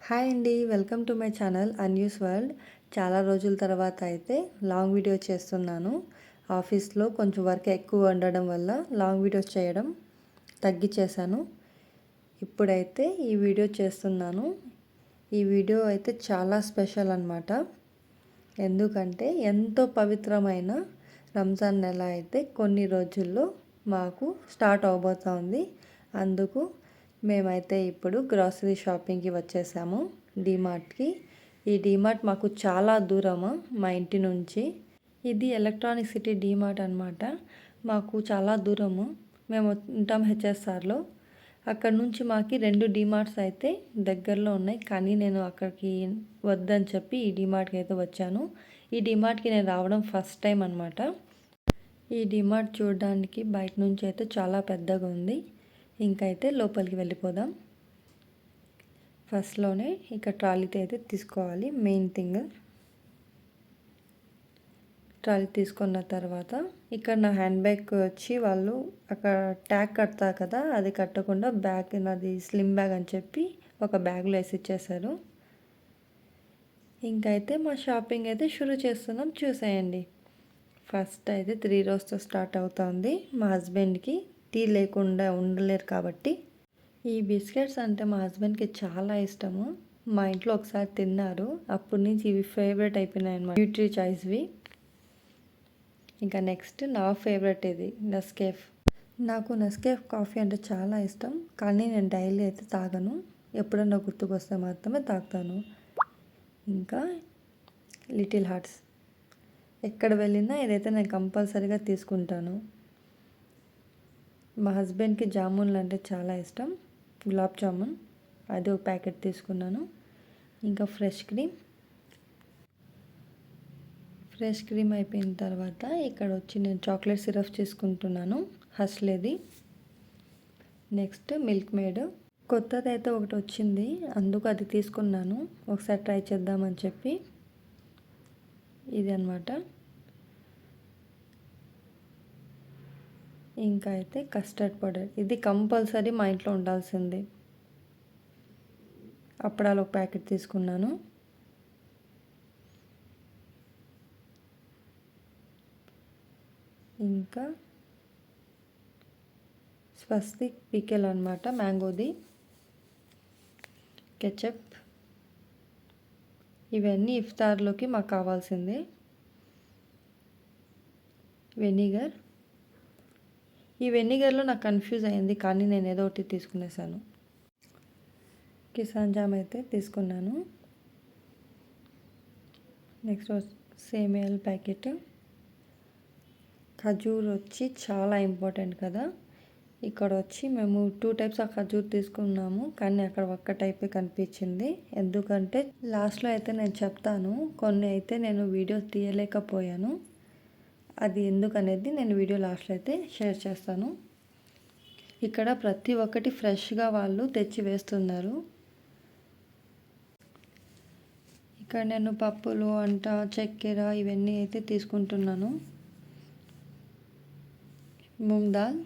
Hi అండి. Welcome to my channel అన్యూస్ world. చాలా రోజుల తర్వాత అయితే లాంగ్ వీడియో చేస్తున్నాను. ఆఫీస్లో కొంచెం వర్క్ ఎక్కువ ఉండడం వల్ల లాంగ్ వీడియోస్ చేయడం తగ్గించేశాను. ఇప్పుడైతే ఈ వీడియో చేస్తున్నాను. ఈ వీడియో అయితే చాలా స్పెషల్ అన్నమాట. ఎందుకంటే ఎంతో పవిత్రమైన రంజాన్ నెల అయితే కొన్ని రోజుల్లో మాకు స్టార్ట్ అవబోతోంది. అందుకు మేమైతే ఇప్పుడు గ్రాసరీ షాపింగ్కి వచ్చేసాము డీమార్ట్కి. ఈ డీమార్ట్ మాకు చాలా దూరము మా ఇంటి నుంచి. ఇది ఎలక్ట్రానిక్ సిటీ డీమార్ట్ అనమాట. మాకు చాలా దూరము. మేము ఉంటాం హెచ్ఎస్ఆర్లో. అక్కడ నుంచి మాకు 2 డీమార్ట్స్ అయితే దగ్గరలో ఉన్నాయి. కానీ నేను అక్కడికి వద్దని చెప్పి ఈ డీమార్ట్కి అయితే వచ్చాను. ఈ డీమార్ట్కి నేను రావడం ఫస్ట్ టైం అనమాట. ఈ డీమార్ట్ చూడడానికి బయట నుంచి అయితే చాలా పెద్దగా ఉంది. ఇంకైతే లోపలికి వెళ్ళిపోదాం. ఫస్ట్లోనే ఇక్కడ ట్రాలీతో అయితే తీసుకోవాలి. మెయిన్ థింగ్ ట్రాలీ తీసుకున్న తర్వాత ఇక్కడ నా హ్యాండ్ బ్యాగ్ వచ్చి వాళ్ళు అక్కడ ట్యాగ్ కడతారు కదా, అది కట్టకుండా బ్యాగ్ నాది స్లిమ్ బ్యాగ్ అని చెప్పి ఒక బ్యాగ్లో వేసి ఇచ్చేసారు. ఇంకైతే మా షాపింగ్ అయితే షురూ చేస్తున్నాం, చూసేయండి. ఫస్ట్ అయితే 3 రోజుతో స్టార్ట్ అవుతుంది. మా హస్బెండ్కి టీ లేకుండా ఉండలేరు కాబట్టి ఈ బిస్కెట్స్ అంటే మా హస్బెండ్కి చాలా ఇష్టము. మా ఇంట్లో ఒకసారి తిన్నారు, అప్పటి నుంచి ఇవి ఫేవరెట్ అయిపోయినాయి అన్నమాట, న్యూట్రీ చాయిస్వి. ఇంకా నెక్స్ట్ నా ఫేవరెట్ ఇది నెస్కేఫ్. నాకు నెస్కేఫ్ కాఫీ అంటే చాలా ఇష్టం, కానీ నేను డైలీ అయితే తాగను. ఎప్పుడన్నా గుర్తుకొస్తే మాత్రమే తాగుతాను. ఇంకా లిటిల్ హార్ట్స్, ఎక్కడ వెళ్ళినా ఇదైతే నేను కంపల్సరీగా తీసుకుంటాను. మా హస్బెండ్కి జామున్లు అంటే చాలా ఇష్టం. గులాబ్ జామున్ అది ఒక ప్యాకెట్ తీసుకున్నాను. ఇంకా ఫ్రెష్ క్రీమ్ అయిపోయిన తర్వాత ఇక్కడ వచ్చి నేను చాక్లెట్ సిరప్ తీసుకుంటున్నాను, హస్లేది. నెక్స్ట్ మిల్క్ మేడ్ కొత్తది అయితే ఒకటి వచ్చింది, అందుకు అది తీసుకున్నాను. ఒకసారి ట్రై చేద్దామని చెప్పి ఇది అన్నమాట. ఇంకా అయితే కస్టర్డ్ పౌడర్, ఇది కంపల్సరీ మా ఇంట్లో ఉండాల్సింది. అప్పడాలు ఒక ప్యాకెట్ తీసుకున్నాను. ఇంకా స్వస్తిక్ పికెల్ అనమాట, మ్యాంగోది. కెచప్, ఇవన్నీ ఇఫ్తార్లోకి మాకు కావాల్సిందే. వెనిగర్, ఈ వెనిగర్లో నాకు కన్ఫ్యూజ్ అయింది, కానీ నేను ఏదో ఒకటి తీసుకునేసాను. కిసాన్ జామ్ అయితే తీసుకున్నాను. Next సేమియాల packet. ఖజూర్ వచ్చి చాలా ఇంపార్టెంట్ కదా. ఇక్కడ వచ్చి మేము 2 టైప్స్ ఆఫ్ ఖజూర్ తీసుకున్నాము, కానీ అక్కడ ఒక్క టైపే కనిపించింది. ఎందుకంటే లాస్ట్లో అయితే నేను చెప్తాను, కొన్ని అయితే నేను వీడియో తీయలేకపోయాను. అది ఎందుకనేది నేను వీడియో లాస్ట్లో అయితే షేర్ చేస్తాను. ఇక్కడ ప్రతి ఒక్కటి ఫ్రెష్గా వాళ్ళు తెచ్చి వేస్తున్నారు. ఇక్కడ నేను పప్పులు అంట, చక్కెర ఇవన్నీ అయితే తీసుకుంటున్నాను. మూంగ్ దాల్,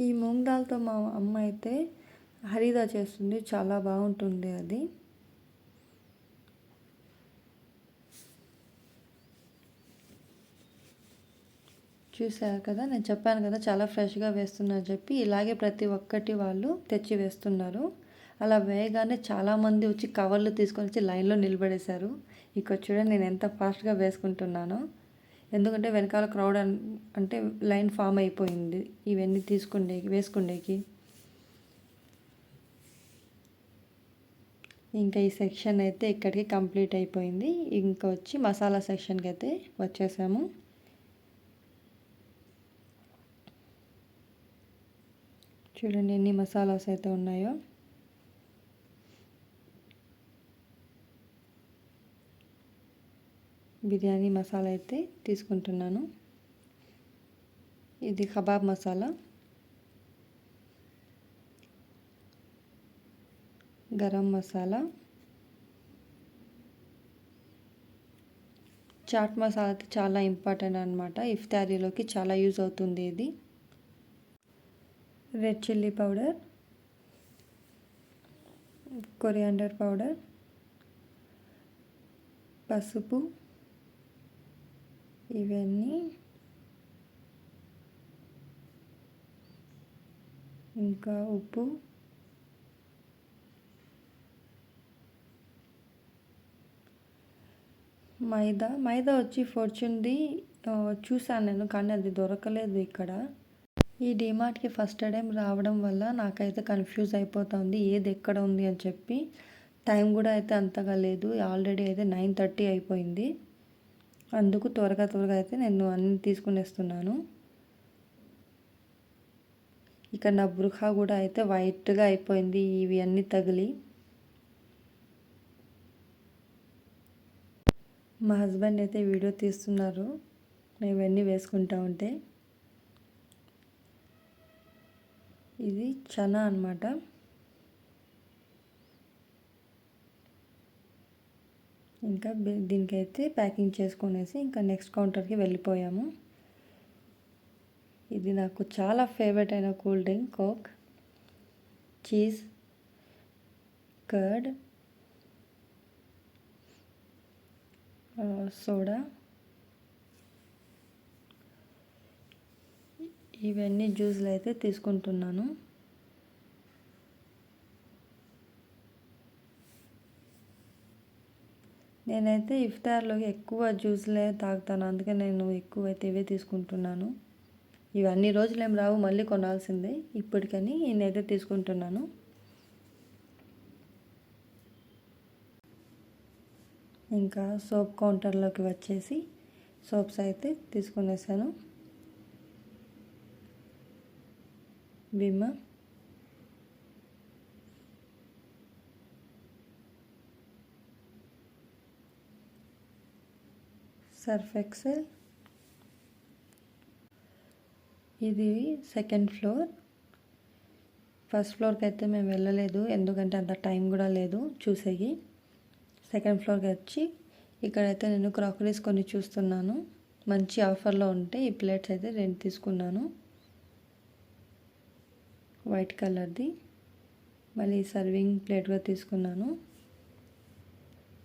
ఈ మూంగ్ దాల్తో మా అమ్మ అయితే హరీదా చేస్తుంది, చాలా బాగుంటుంది అది. చూసారు కదా, నేను చెప్పాను కదా చాలా ఫ్రెష్గా వేస్తున్నారు చెప్పి. ఇలాగే ప్రతి ఒక్కటి వాళ్ళు తెచ్చి వేస్తున్నారు. అలా వేయగానే చాలామంది వచ్చి కవర్లు తీసుకొని వచ్చి లైన్లో నిలబడేశారు. ఇక్కడ చూడండి నేను ఎంత ఫాస్ట్గా వేసుకుంటున్నానో, ఎందుకంటే వెనకాల క్రౌడ్ అంటే లైన్ ఫామ్ అయిపోయింది ఇవన్నీ వేసుకుండేకి. ఇంకా ఈ సెక్షన్ అయితే ఇక్కడికి కంప్లీట్ అయిపోయింది. ఇంకా వచ్చి మసాలా సెక్షన్కి అయితే వచ్చేసాము. చూడండి ఎన్ని మసాలాస్ అయితే ఉన్నాయో. బిర్యానీ మసాలా అయితే తీసుకుంటున్నాను. ఇది కబాబ్ మసాలా, గరం మసాలా, చాట్ మసాలా అయితే చాలా ఇంపార్టెంట్ అనమాట. ఇఫ్తారీలోకి చాలా యూజ్ అవుతుంది ఇది. Red chilli powder, coriander powder, పసుపు, ఇవన్నీ ఇంకా ఉప్పు, మైదా వచ్చి ఫార్చ్యూన్ది చూసాను నేను, కానీ అది దొరకలేదు ఇక్కడ. ఈ డీమార్ట్కి ఫస్ట్ టైం రావడం వల్ల నాకైతే కన్ఫ్యూజ్ అయిపోతుంది ఏది ఎక్కడ ఉంది అని చెప్పి. టైం కూడా అయితే అంతగా లేదు, ఆల్రెడీ అయితే 9:30 అయిపోయింది. అందుకు త్వరగా అయితే నేను అన్నీ తీసుకునేస్తున్నాను. ఇక్కడ నా బృహ కూడా అయితే వైట్గా అయిపోయింది ఇవి అన్నీ తగిలి. మా హస్బెండ్ అయితే వీడియో తీస్తున్నారు నేను ఇవన్నీ వేసుకుంటా ఉంటే. ఇది చనా అన్నమాట. ఇంకా దీనికైతే ప్యాకింగ్ చేసుకునేసి ఇంకా నెక్స్ట్ కౌంటర్కి వెళ్ళిపోయాము. ఇది నాకు చాలా ఫేవరెట్ అయిన cool drink coke, cheese, curd, soda, ఇవన్నీ జ్యూస్లు అయితే తీసుకుంటున్నాను. నేనైతే ఇఫ్తార్లోకి ఎక్కువ జ్యూస్లే తాగుతాను, అందుకే నేను ఎక్కువైతే ఇవే తీసుకుంటున్నాను. ఇవి అన్ని రోజులు ఏం రావు, మళ్ళీ కొనాల్సిందే. ఇప్పటికని నేనైతే తీసుకుంటున్నాను. ఇంకా సోప్ కౌంటర్లోకి వచ్చేసి సోప్స్ అయితే తీసుకునేసాను. Vim, Surf Excel. ఇది సెకండ్ ఫ్లోర్. ఫస్ట్ ఫ్లోర్కి అయితే మేము వెళ్ళలేదు, ఎందుకంటే అంత టైం కూడా లేదు చూసేకి. సెకండ్ ఫ్లోర్కి వచ్చి ఇక్కడైతే నేను క్రాకరీస్ కొన్ని చూస్తున్నాను. మంచి ఆఫర్లో ఉంటే ఈ ప్లేట్స్ అయితే 2 తీసుకున్నాను, వైట్ కలర్ది. మళ్ళీ సర్వింగ్ ప్లేట్గా తీసుకున్నాను.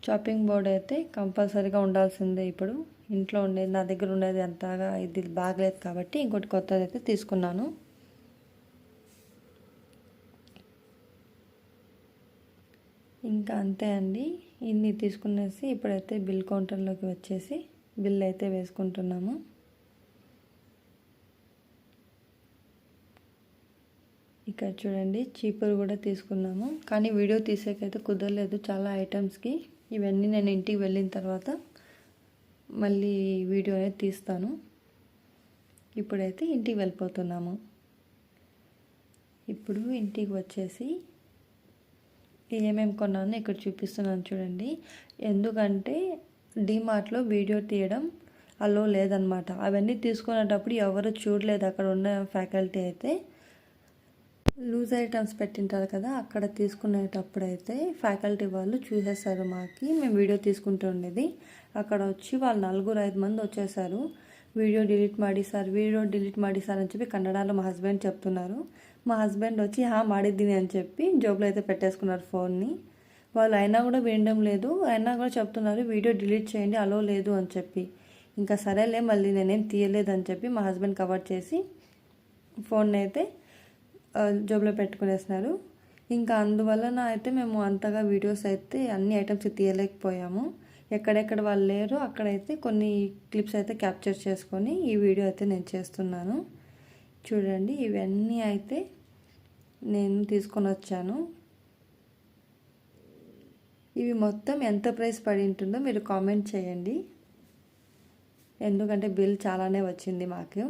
చాపింగ్ బోర్డ్ అయితే కంపల్సరీగా ఉండాల్సిందే. ఇప్పుడు ఇంట్లో ఉండేది, నా దగ్గర ఉండేది అంతగా ఇది బాగలేదు కాబట్టి ఇంకోటి కొత్తది అయితే తీసుకున్నాను. ఇంకా అంతే అండి, ఇన్ని తీసుకునేసి ఇప్పుడైతే బిల్ కౌంటర్లోకి వచ్చేసి బిల్ అయితే వేసుకుంటున్నాము. ఇక్కడ చూడండి చీపురు కూడా తీసుకున్నాము, కానీ వీడియో తీసేకైతే కుదరలేదు చాలా ఐటమ్స్కి. ఇవన్నీ నేను ఇంటికి వెళ్ళిన తర్వాత మళ్ళీ వీడియో అనేది తీస్తాను. ఇప్పుడైతే ఇంటికి వెళ్ళిపోతున్నాము. ఇప్పుడు ఇంటికి వచ్చేసి ఏమేమి కొన్నానో ఇక్కడ చూపిస్తున్నాను చూడండి. ఎందుకంటే డీమార్ట్లో వీడియో తీయడం అలో లేదనమాట. అవన్నీ తీసుకునేటప్పుడు ఎవరు చూడలేదు, అక్కడ ఉన్న ఫ్యాకల్టీ అయితే. లూజ్ ఐటమ్స్ పెట్టింటారు కదా, అక్కడ తీసుకునేటప్పుడు అయితే ఫ్యాకల్టీ వాళ్ళు చూసేసారు మాకి, మేము వీడియో తీసుకుంటూ ఉండేది. అక్కడ వచ్చి వాళ్ళు 4-5 మంది వచ్చేసారు. వీడియో డిలీట్ ಮಾಡಿ ಸರ್ అని చెప్పి కన్నడలో మా హస్బెండ్ చెప్తున్నారు. మా హస్బెండ్ వచ్చి ಮಾಡಿದ್ದೀನಿ అని చెప్పి జోబులో అయితే పెట్టేసుకున్నారు ఫోన్ని. వాళ్ళు అయినా కూడా వినడం లేదు, అయినా కూడా చెప్తున్నారు వీడియో డిలీట్ చేయండి అలో లేదు అని చెప్పి. ఇంకా సరేలే మళ్ళీ నేనేం తీయలేదని చెప్పి మా హస్బెండ్ కవర్ చేసి ఫోన్ అయితే జోబులో పెట్టుకునేస్తున్నారు. ఇంకా అందువలన అయితే మేము అంతగా వీడియోస్ అయితే అన్ని ఐటమ్స్ తీయలేకపోయాము. ఎక్కడెక్కడ వాళ్ళు లేరో అక్కడైతే కొన్ని క్లిప్స్ అయితే క్యాప్చర్ చేసుకొని ఈ వీడియో అయితే నేను చేస్తున్నాను. చూడండి ఇవన్నీ అయితే నేను తీసుకొని వచ్చాను. ఇవి మొత్తం ఎంత ప్రైస్ పడి ఉంటుందో మీరు కామెంట్ చేయండి, ఎందుకంటే బిల్ చాలానే వచ్చింది మాకు.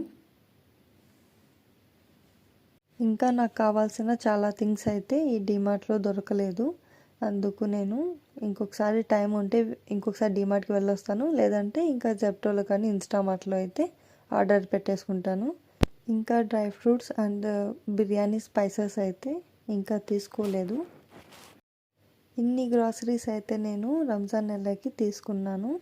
ఇంకా నాకు కావాల్సిన చాలా థింగ్స్ అయితే ఈ డీమార్ట్లో దొరకలేదు, అందుకు నేను ఇంకొకసారి టైం ఉంటే ఇంకొకసారి డీమార్ట్కి వెళ్ళొస్తాను, లేదంటే ఇంకా జెప్టోలో కానీ ఇన్స్టామార్ట్లో అయితే ఆర్డర్ పెట్టేసుకుంటాను. ఇంకా dry fruits and biryani spices అయితే ఇంకా తీసుకోలేదు. ఇన్ని గ్రాసరీస్ అయితే నేను రంజాన్ నెలకి తీసుకున్నాను.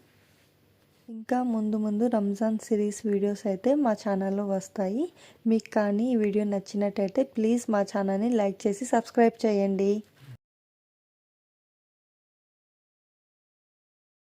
ఇంకా ముందు రంజాన్ సిరీస్ వీడియోస్ అయితే మా ఛానల్లో వస్తాయి. మీకు కానీ ఈ వీడియో నచ్చినట్టయితే ప్లీజ్ మా ఛానల్ని లైక్ చేసి సబ్స్క్రైబ్ చేయండి.